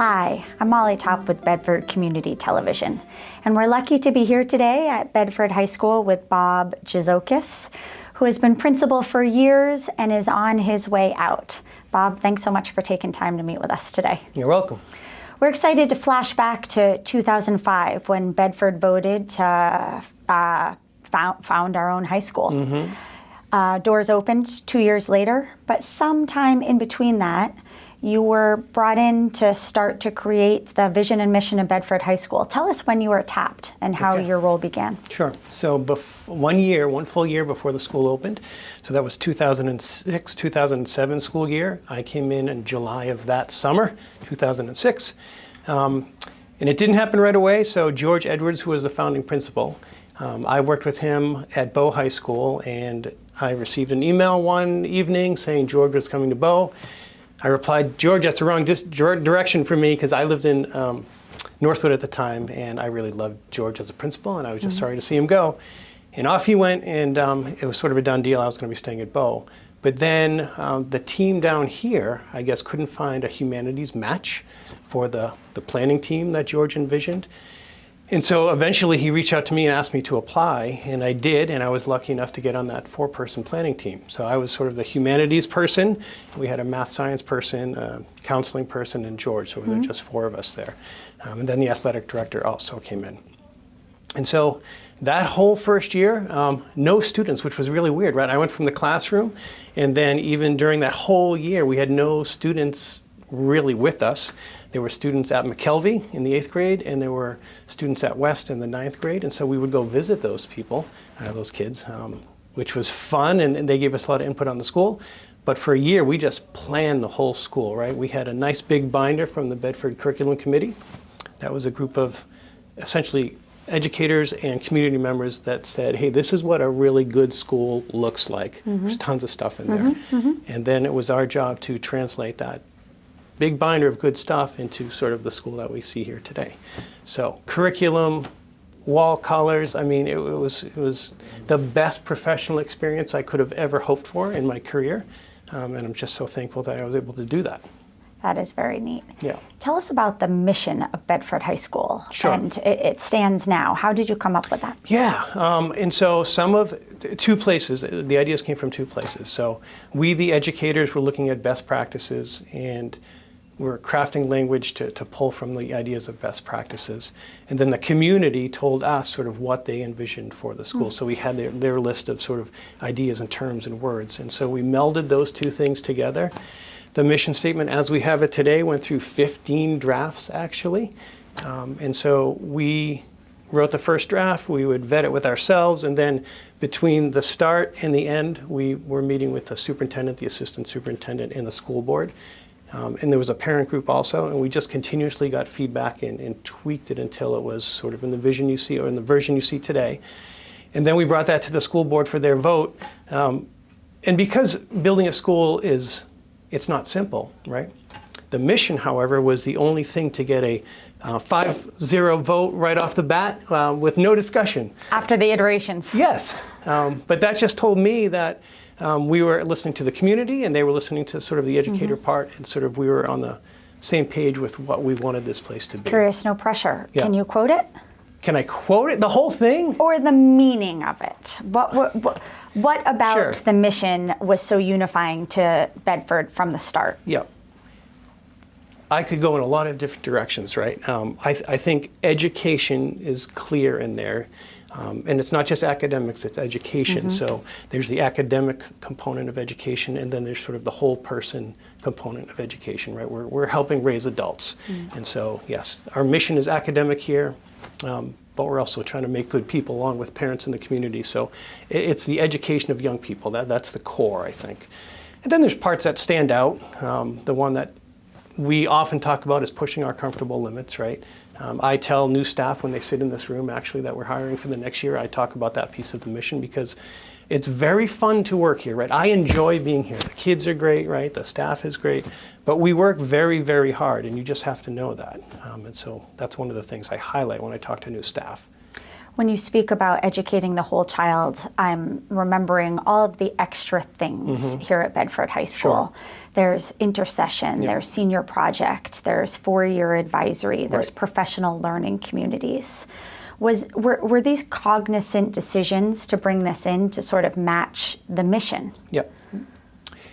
Hi, I'm Molly Topf with Bedford Community Television, and we're lucky to be here today at Bedford High School with Bob Jozokos, who has been principal for years and is on his way out. Bob, thanks so much for taking time to meet with us today. You're welcome. We're excited to flash back to 2005 when Bedford voted to found our own high school. Doors opened 2 years later, but sometime in between that, you were brought in to start to create the vision and mission of Bedford High School. Tell us when you were tapped and how your role began. Sure. So 1 full year before the school opened, so that was 2006, 2007 school year. I came in July of that summer, 2006. And it didn't happen right away, so George Edwards, who was the founding principal, I worked with him at Bow High School, and I received an email one evening saying George was coming to Bow. I replied, George, that's the wrong direction for me, because I lived in Northwood at the time, and I really loved George as a principal, and I was just sorry to see him go. And off he went, and it was sort of a done deal. I was going to be staying at Bow. But then the team down here, I guess, couldn't find a humanities match for the planning team that George envisioned. And so eventually he reached out to me and asked me to apply, and I did, and I was lucky enough to get on that 4-person planning team. So I was sort of the humanities person. We had a math science person, a counseling person, and George, so there were just 4 of us there. And then the athletic director also came in. And so that whole first year, no students, which was really weird, right? I went from the classroom, and then even during that whole year, we had no students really with us. There were students at McKelvey in the 8th grade, and there were students at West in the 9th grade, and so we would go visit those people, those kids, which was fun, and they gave us a lot of input on the school. But for a year, we just planned the whole school, right? We had a nice big binder from the Bedford Curriculum Committee. That was a group of essentially educators and community members that said, hey, this is what a really good school looks like. There's tons of stuff in there. And then it was our job to translate that big binder of good stuff into sort of the school that we see here today. So curriculum, wall colors, I mean, it was the best professional experience I could have ever hoped for in my career. And I'm just so thankful that I was able to do that. That is very neat. Yeah. Tell us about the mission of Bedford High School. Sure. And it stands now. How did you come up with that? Yeah, and so 2 places, the ideas came from 2 places. So we, the educators, were looking at best practices, and we're crafting language to pull from the ideas of best practices. And then the community told us sort of what they envisioned for the school. So we had their list of sort of ideas and terms and words. And so we melded those 2 things together. The mission statement, as we have it today, went through 15 drafts, actually. And so we wrote the first draft, we would vet it with ourselves, and then between the start and the end, we were meeting with the superintendent, the assistant superintendent, and the school board. And there was a parent group also, and we just continuously got feedback and tweaked it until it was sort of in the vision you see, or in the version you see today. And then we brought that to the school board for their vote. And because building a school it's not simple, right? The mission, however, was the only thing to get a 5-0 vote right off the bat with no discussion. After the iterations. Yes, but that just told me that we were listening to the community, and they were listening to sort of the educator part, and sort of we were on the same page with what we wanted this place to be. Curious, no pressure. Yeah. Can you quote it? Can I quote it, the whole thing? Or the meaning of it? What about Sure. the mission was so unifying to Bedford from the start? Yeah. I could go in a lot of different directions, right? I think education is clear in there. And it's not just academics, it's education. So there's the academic component of education, and then there's sort of the whole person component of education, right? We're helping raise adults. And so, yes, our mission is academic here, but we're also trying to make good people along with parents in the community. So it's the education of young people. That's the core, I think. And then there's parts that stand out. The one that we often talk about is pushing our comfortable limits, right? I tell new staff when they sit in this room, actually, that we're hiring for the next year, I talk about that piece of the mission because it's very fun to work here, right? I enjoy being here. The kids are great, right? The staff is great, but we work very, very hard, and you just have to know that. And so that's one of the things I highlight when I talk to new staff. When you speak about educating the whole child, I'm remembering all of the extra things here at Bedford High School. There's intercession, there's senior project, there's 4-year advisory, there's professional learning communities. Were these cognizant decisions to bring this in to sort of match the mission? Yep.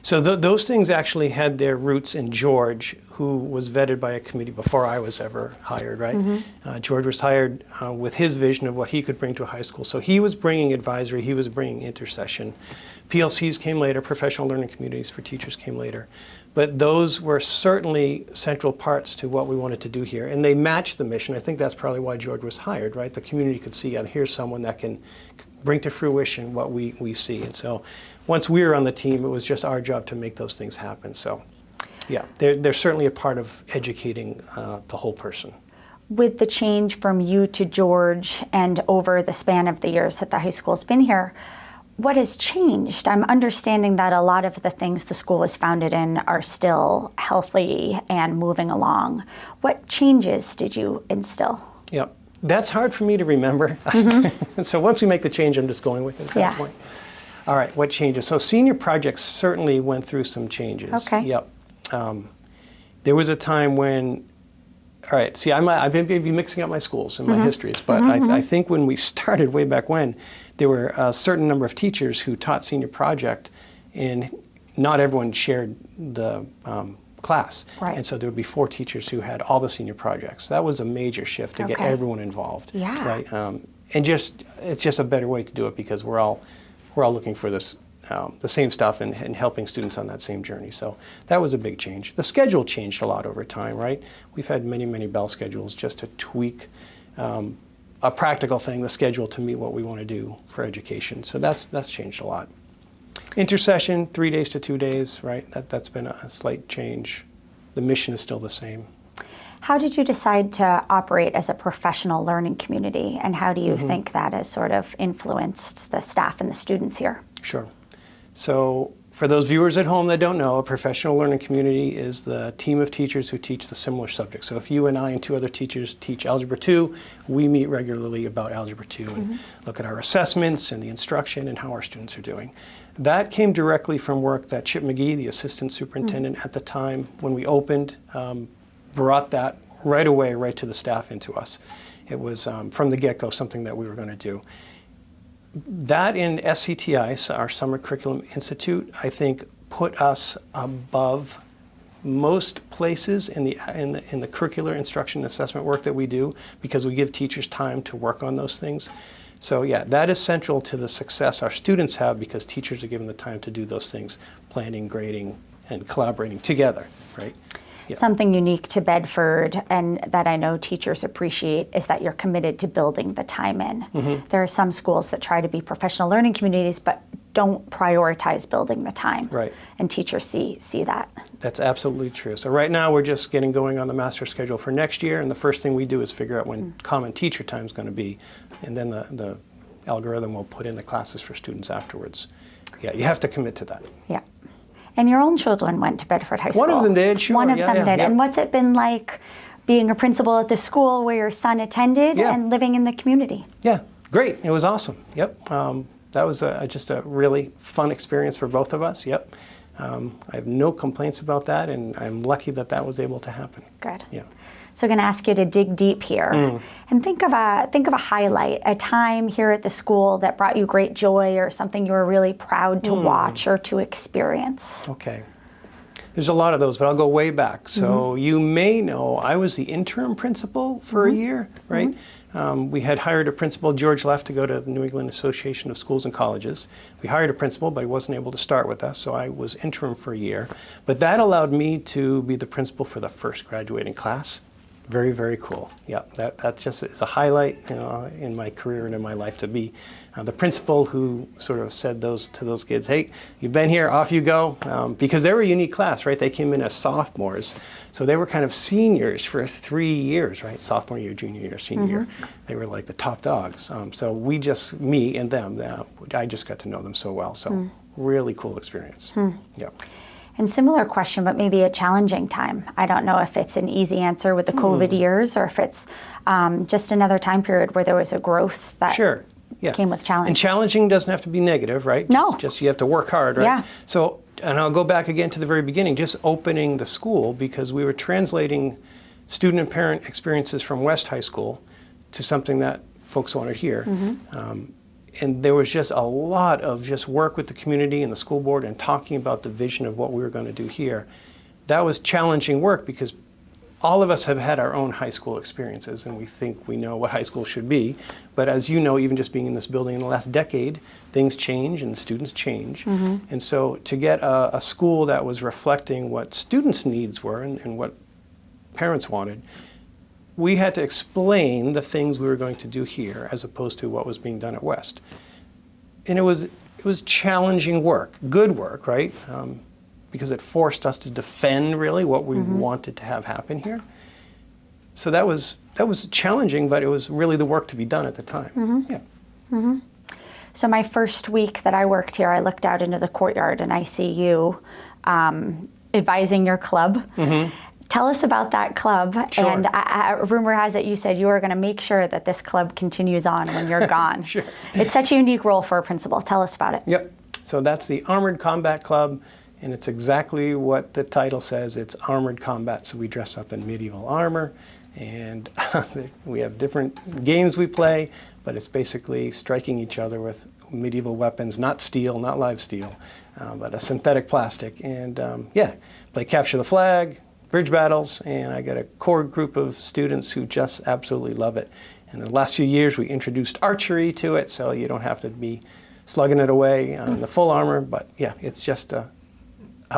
So those things actually had their roots in George, who was vetted by a committee before I was ever hired, right? George was hired with his vision of what he could bring to a high school. So he was bringing advisory, he was bringing intercession. PLCs came later, professional learning communities for teachers came later. But those were certainly central parts to what we wanted to do here. And they matched the mission. I think that's probably why George was hired, right? The community could see, here's someone that can bring to fruition what we see. And so once we were on the team, it was just our job to make those things happen. So yeah, they're certainly a part of educating the whole person. With the change from you to George and over the span of the years that the high school's been here, what has changed? I'm understanding that a lot of the things the school was founded in are still healthy and moving along. What changes did you instill? Yeah, that's hard for me to remember. So once we make the change, I'm just going with it at that point. All right, what changes? So senior projects certainly went through some changes. Okay. Yep. There was a time when, all right, see, I've been maybe mixing up my schools and my histories, but I think when we started way back when, there were a certain number of teachers who taught senior project, and not everyone shared the class. Right. And so there would be 4 teachers who had all the senior projects. That was a major shift to get everyone involved. Yeah. Right. And it's just a better way to do it because we're all looking for this, the same stuff and helping students on that same journey. So that was a big change. The schedule changed a lot over time, right? We've had many, many bell schedules just to tweak a practical thing, the schedule to meet what we want to do for education. So that's changed a lot. Intercession, 3 days to 2 days, right? That's been a slight change. The mission is still the same. How did you decide to operate as a professional learning community, and how do you think that has sort of influenced the staff and the students here? Sure. So for those viewers at home that don't know, a professional learning community is the team of teachers who teach the similar subject. So if you and I and 2 other teachers teach Algebra 2, we meet regularly about Algebra 2 and look at our assessments and the instruction and how our students are doing. That came directly from work that Chip McGee, the assistant superintendent at the time when we opened, brought that right away, right to the staff and to us. It was from the get-go something that we were going to do. That in SCTI, so our Summer Curriculum Institute, I think put us above most places in the curricular instruction and assessment work that we do because we give teachers time to work on those things. So yeah, that is central to the success our students have because teachers are given the time to do those things, planning, grading, and collaborating together, right? Yeah. Something unique to Bedford and that I know teachers appreciate is that you're committed to building the time in. There are some schools that try to be professional learning communities but don't prioritize building the time. Right. And teachers see that. That's absolutely true. So right now we're just getting going on the master schedule for next year, and the first thing we do is figure out when common teacher time is going to be, and then the algorithm will put in the classes for students afterwards. Yeah, you have to commit to that. Yeah. And your own children went to Bedford High School. One of them did, sure. One of them did. And what's it been like being a principal at the school where your son attended and living in the community? Yeah, great. It was awesome. Yep. That was just a really fun experience for both of us. Yep. I have no complaints about that, and I'm lucky that that was able to happen. Good. Yeah. So I'm going to ask you to dig deep here and think of a highlight, a time here at the school that brought you great joy or something you were really proud to watch or to experience. Okay. There's a lot of those, but I'll go way back. So you may know I was the interim principal for a year, right? We had hired a principal. George left to go to the New England Association of Schools and Colleges. We hired a principal, but he wasn't able to start with us, so I was interim for a year. But that allowed me to be the principal for the first graduating class. Very, very cool. Yeah, that just is a highlight in my career and in my life to be the principal who sort of said to those kids, hey, you've been here, off you go. Because they were a unique class, right? They came in as sophomores. So they were kind of seniors for 3 years, right? Sophomore year, junior year, senior year. They were like the top dogs. So me and them, I just got to know them so well. So really cool experience. Yeah. And similar question, but maybe a challenging time. I don't know if it's an easy answer with the COVID years or if it's just another time period where there was a growth that Sure. Yeah. came with challenge. And challenging doesn't have to be negative, right? No. Just you have to work hard, right? Yeah. So, and I'll go back again to the very beginning, just opening the school, because we were translating student and parent experiences from West High School to something that folks wanted here. And there was just a lot of just work with the community and the school board and talking about the vision of what we were going to do here. That was challenging work because all of us have had our own high school experiences and we think we know what high school should be. But as you know, even just being in this building in the last decade, things change and students change. And so to get a school that was reflecting what students' needs were and what parents wanted, we had to explain the things we were going to do here as opposed to what was being done at West. And it was challenging work, good work, right? Because it forced us to defend really what we wanted to have happen here. So that was challenging, but it was really the work to be done at the time. Yeah. So my first week that I worked here, I looked out into the courtyard and I see you advising your club. Tell us about that club. Sure. And rumor has it you said you are going to make sure that this club continues on when you're gone. Sure. It's such a unique role for a principal. Tell us about it. Yep. So that's the Armored Combat Club, and it's exactly what the title says. It's armored combat. So we dress up in medieval armor, and we have different games we play, but it's basically striking each other with medieval weapons, not steel, not live steel, but a synthetic plastic. And play capture the flag, bridge battles, and I got a core group of students who just absolutely love it. And in the last few years, we introduced archery to it, so you don't have to be slugging it away in the full armor. But yeah, it's just a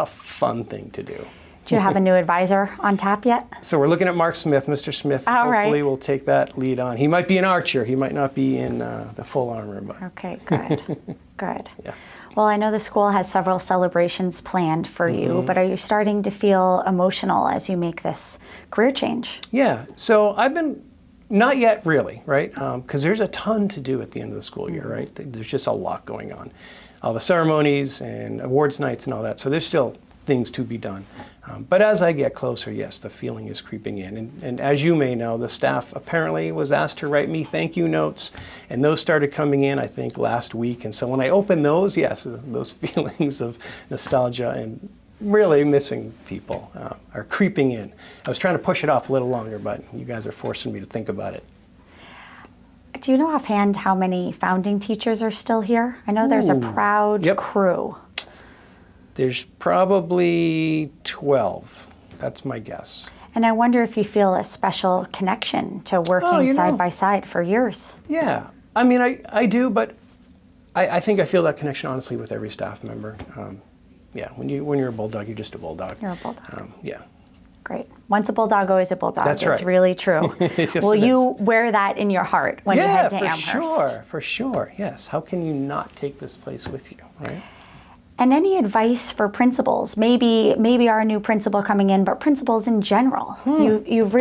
fun thing to do. Do you have a new advisor on tap yet? So we're looking at Mark Smith. Mr. Smith hopefully will take that lead on. He might be an archer. He might not be in the full armor. But. Okay, good. Good. Yeah. Well, I know the school has several celebrations planned for you, but are you starting to feel emotional as you make this career change? Yeah, so I've been, not yet really, right? Because there's a ton to do at the end of the school year, right? There's just a lot going on. All the ceremonies and awards nights and all that, so there's still things to be done. But as I get closer, yes, the feeling is creeping in. And as you may know, the staff apparently was asked to write me thank you notes, and those started coming in, I think, last week. And so when I open those, yes, those feelings of nostalgia and really missing people are creeping in. I was trying to push it off a little longer, but you guys are forcing me to think about it. Do you know offhand how many founding teachers are still here? I know there's a proud crew. There's probably 12. That's my guess. And I wonder if you feel a special connection to working side by side for years. Yeah. I mean, I do, but I think I feel that connection, honestly, with every staff member. When you're a bulldog, you're just a bulldog. You're a bulldog. Yeah. Great. Once a bulldog, always a bulldog. That's right. It's really true. Yes, Will you wear that in your heart when you head to Amherst? For sure, yes. How can you not take this place with you, right? And any advice for principals? Maybe our new principal coming in, but principals in general. You've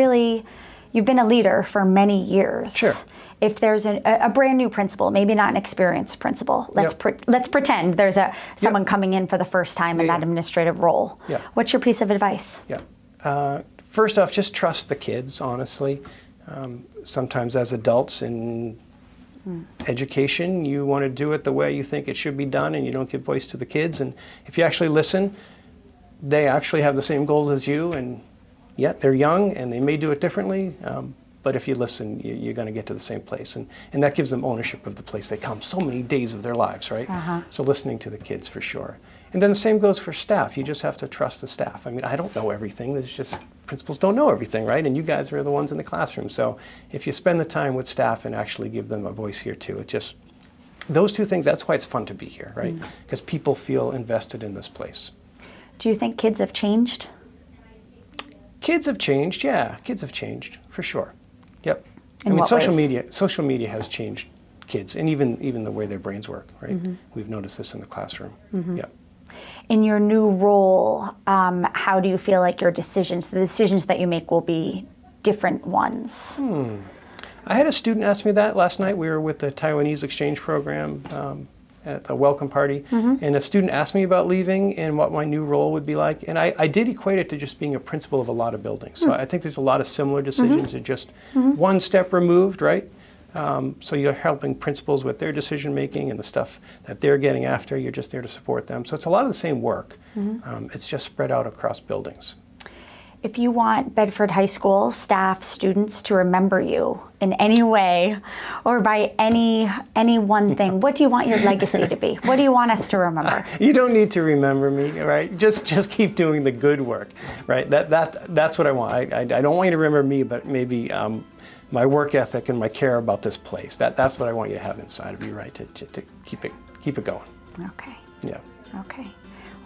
been a leader for many years. Sure. If there's a brand new principal, maybe not an experienced principal, let's pretend there's someone coming in for the first time in that administrative role. Yeah. What's your piece of advice? Yeah. First off, just trust the kids, honestly. Sometimes as adults in education, you want to do it the way you think it should be done, and you don't give voice to the kids. And if you actually listen, they actually have the same goals as you, and yet they're young and they may do it differently. But if you listen, you're going to get to the same place. And that gives them ownership of the place they come so many days of their lives, right? So listening to the kids for sure. And then the same goes for staff. You just have to trust the staff. I mean, I don't know everything. There's just, principals don't know everything, right? And you guys are the ones in the classroom. So if you spend the time with staff and actually give them a voice here too, it just, those two things, that's why it's fun to be here, right? Because people feel invested in this place. Do you think kids have changed? Kids have changed, yeah. Kids have changed, for sure. Yep. In what social ways? media has changed kids, and even the way their brains work, right? We've noticed this in the classroom. Yep. In your new role, how do you feel like the decisions that you make will be different ones? I had a student ask me that last night. We were with the Taiwanese exchange program at the welcome party, and a student asked me about leaving and what my new role would be like, and I did equate it to just being a principal of a lot of buildings. So I think there's a lot of similar decisions, are just one step removed, right? So you're helping principals with their decision making and the stuff that they're getting after. You're just there to support them. So it's a lot of the same work. It's just spread out across buildings. If you want Bedford High School staff, students to remember you in any way or by any one thing, what do you want your legacy to be? What do you want us to remember? You don't need to remember me, right? Just keep doing the good work, right? That's what I want. I don't want you to remember me, but maybe my work ethic and my care about this place. That's what I want you to have inside of you, right? To keep it going. Okay. Yeah. Okay.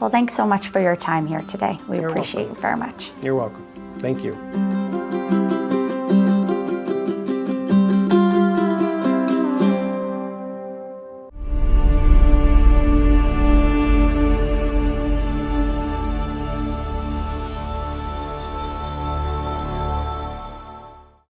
Well, thanks so much for your time here today. We appreciate it very much. You're welcome. Thank you.